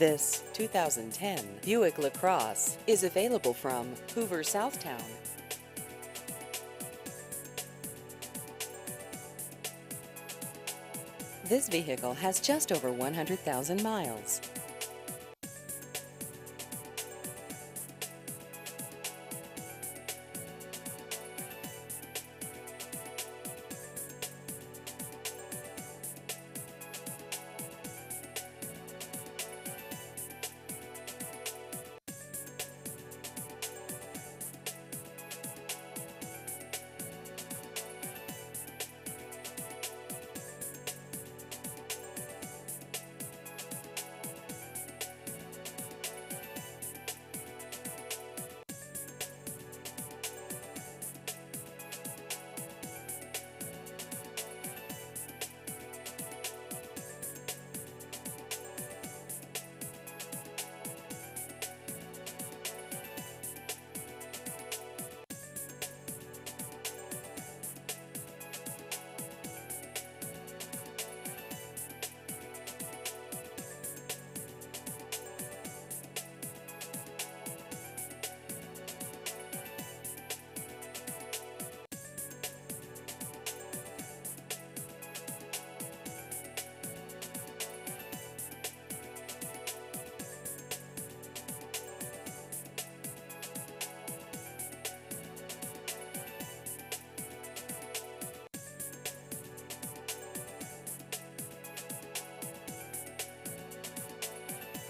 This 2010 Buick LaCrosse is available from Hoover Southtown. This vehicle has just over 100,000 miles.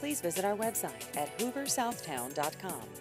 Please visit our website at hooversouthtown.com.